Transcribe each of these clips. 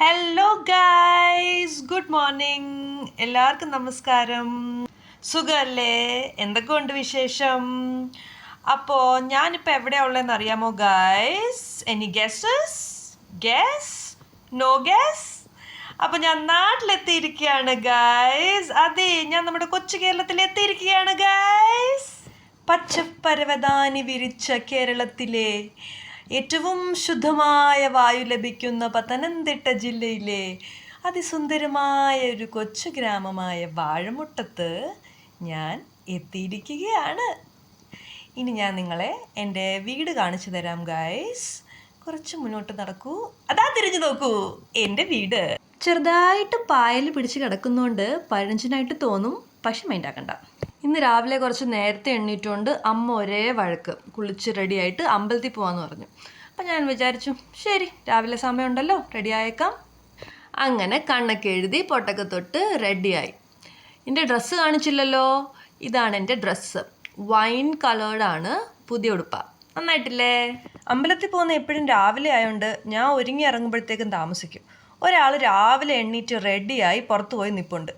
Hello guys, good morning. എല്ലാവർക്കും നമസ്കാരം. സുഖമല്ലേ? എന്തൊക്കെയുണ്ട് വിശേഷം? അപ്പോൾ ഞാനിപ്പോൾ എവിടെയാണ് ഉള്ളതെന്ന് അറിയാമോ guys? Any guesses? Guess? No guess? അപ്പോൾ ഞാൻ നാട്ടിലെത്തിയിരിക്കുകയാണ് ഗൈസ്. അതെ, ഞാൻ നമ്മുടെ കൊച്ചു കേരളത്തിൽ എത്തിയിരിക്കുകയാണ് ഗൈസ്. പച്ചപ്പരവതാനി വിരിച്ച കേരളത്തിലെ ഏറ്റവും ശുദ്ധമായ വായു ലഭിക്കുന്ന പത്തനംതിട്ട ജില്ലയിലെ അതിസുന്ദരമായ ഒരു കൊച്ചു ഗ്രാമമായ വാഴമുട്ടത്ത് ഞാൻ എത്തിയിരിക്കുകയാണ്. ഇനി ഞാൻ നിങ്ങളെ എൻ്റെ വീട് കാണിച്ചു തരാം ഗൈസ്. കുറച്ച് മുന്നോട്ട് നടക്കൂ, അതാ തിരിഞ്ഞു നോക്കൂ എൻ്റെ വീട്. ചെറുതായിട്ട് പായൽ പിടിച്ച് കിടക്കുന്നതുകൊണ്ട് പഴഞ്ചനായിട്ട് തോന്നും, പക്ഷെ മൈൻഡാക്കണ്ട. ഇന്ന് രാവിലെ കുറച്ച് നേരത്തെ എണ്ണീറ്റുകൊണ്ട് അമ്മ ഒരേ വഴക്ക്, കുളിച്ച് റെഡിയായിട്ട് അമ്പലത്തിൽ പോകാമെന്ന് പറഞ്ഞു. അപ്പം ഞാൻ വിചാരിച്ചു ശരി, രാവിലെ സമയമുണ്ടല്ലോ, റെഡിയായേക്കാം. അങ്ങനെ കണ്ണൊക്കെ എഴുതി പൊട്ടൊക്കെ തൊട്ട് റെഡിയായി. എൻ്റെ ഡ്രസ്സ് കാണിച്ചില്ലല്ലോ, ഇതാണ് എൻ്റെ ഡ്രസ്സ്. വൈൻ കളേർഡാണ്, പുതിയ ഉടുപ്പാണ്. നന്നായിട്ടില്ലേ? അമ്പലത്തിൽ പോകുന്ന എപ്പോഴും രാവിലെ ആയതുകൊണ്ട് ഞാൻ ഒരുങ്ങി ഇറങ്ങുമ്പോഴത്തേക്കും താമസിക്കും. ഒരാൾ രാവിലെ എണ്ണീറ്റ് റെഡിയായി പുറത്ത് പോയി നിൽപ്പുണ്ട്.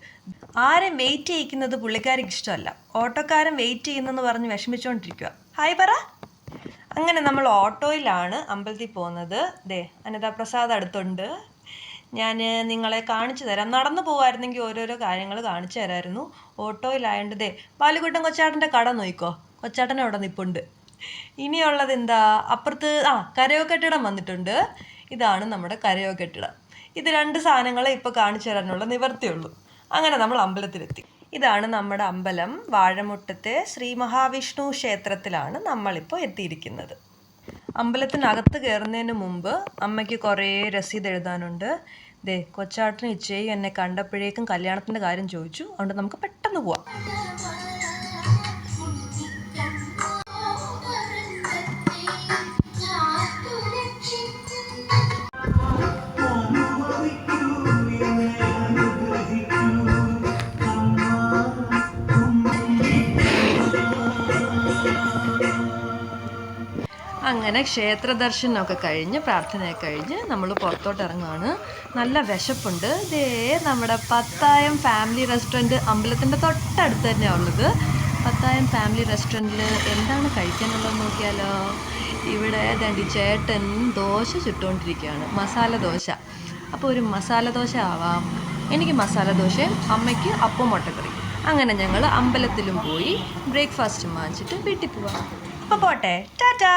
ആരും വെയിറ്റ് ചെയ്യിക്കുന്നത് പുള്ളിക്കാർക്ക് ഇഷ്ടമല്ല. ഓട്ടോക്കാരൻ വെയിറ്റ് ചെയ്യുന്നെന്ന് പറഞ്ഞ് വിഷമിച്ചുകൊണ്ടിരിക്കുക. ഹായ് പറ. അങ്ങനെ നമ്മൾ ഓട്ടോയിലാണ് അമ്പലത്തിൽ പോകുന്നത്. ദേ അനിതാപ്രസാദ് അടുത്തുണ്ട്. ഞാൻ നിങ്ങളെ കാണിച്ചു തരാം. നടന്നു പോകുമായിരുന്നെങ്കിൽ ഓരോരോ കാര്യങ്ങൾ കാണിച്ചു തരാമായിരുന്നു. ഓട്ടോയിലായതുകൊണ്ട് ദേ ബാലുകുട്ടൻ കൊച്ചാട്ടൻ്റെ കട നോക്കിക്കോ, കൊച്ചാട്ടൻ അവിടെ നിൽപ്പുണ്ട്. ഇനിയുള്ളത് എന്താ, അപ്പുറത്ത് കരയോ കെട്ടിടം വന്നിട്ടുണ്ട്. ഇതാണ് നമ്മുടെ കരയോ കെട്ടിടം. ഇത് രണ്ട് സാധനങ്ങളെ ഇപ്പോൾ കാണിച്ചു തരാനുള്ള നിവർത്തിയുള്ളൂ. അങ്ങനെ നമ്മൾ അമ്പലത്തിലെത്തി. ഇതാണ് നമ്മുടെ അമ്പലം. വാഴമുട്ടത്തെ ശ്രീ മഹാവിഷ്ണു ക്ഷേത്രത്തിലാണ് നമ്മളിപ്പോൾ എത്തിയിരിക്കുന്നത്. അമ്പലത്തിനകത്ത് കയറുന്നതിന് മുമ്പ് അമ്മയ്ക്ക് കുറേ രസീത് എഴുതാനുണ്ട്. ദേ കൊച്ചാട്ടനും ഇച്ചയും എന്നെ കണ്ടപ്പോഴേക്കും കല്യാണത്തിൻ്റെ കാര്യം ചോദിച്ചു. അതുകൊണ്ട് നമുക്ക് പെട്ടെന്ന് പോവാം. അങ്ങനെ ക്ഷേത്ര ദർശനമൊക്കെ കഴിഞ്ഞ് പ്രാർത്ഥനയൊക്കെ കഴിഞ്ഞ് നമ്മൾ പുറത്തോട്ട് ഇറങ്ങുകയാണ്. നല്ല വിശപ്പുണ്ട്. ഇതേ നമ്മുടെ പത്തായം ഫാമിലി റെസ്റ്റോറൻറ്റ് അമ്പലത്തിൻ്റെ തൊട്ടടുത്ത് തന്നെയാണ് ഉള്ളത്. പത്തായം ഫാമിലി റെസ്റ്റോറൻറ്റിൽ എന്താണ് കഴിക്കാനുള്ളതെന്ന് നോക്കിയാലോ. ഇവിടെ ദാണ്ടി ചേട്ടൻ ദോശ ചുട്ടുകൊണ്ടിരിക്കുകയാണ്, മസാല ദോശ. അപ്പോൾ ഒരു മസാല ദോശ ആവാം. എനിക്ക് മസാല ദോശയും അമ്മയ്ക്ക് അപ്പം മുട്ടക്കറി. അങ്ങനെ ഞങ്ങൾ അമ്പലത്തിലും പോയി ബ്രേക്ക്ഫാസ്റ്റ് വാങ്ങിച്ചിട്ട് വീട്ടിൽ പോവാം. അപ്പോൾ പോട്ടെ, ടാറ്റാ.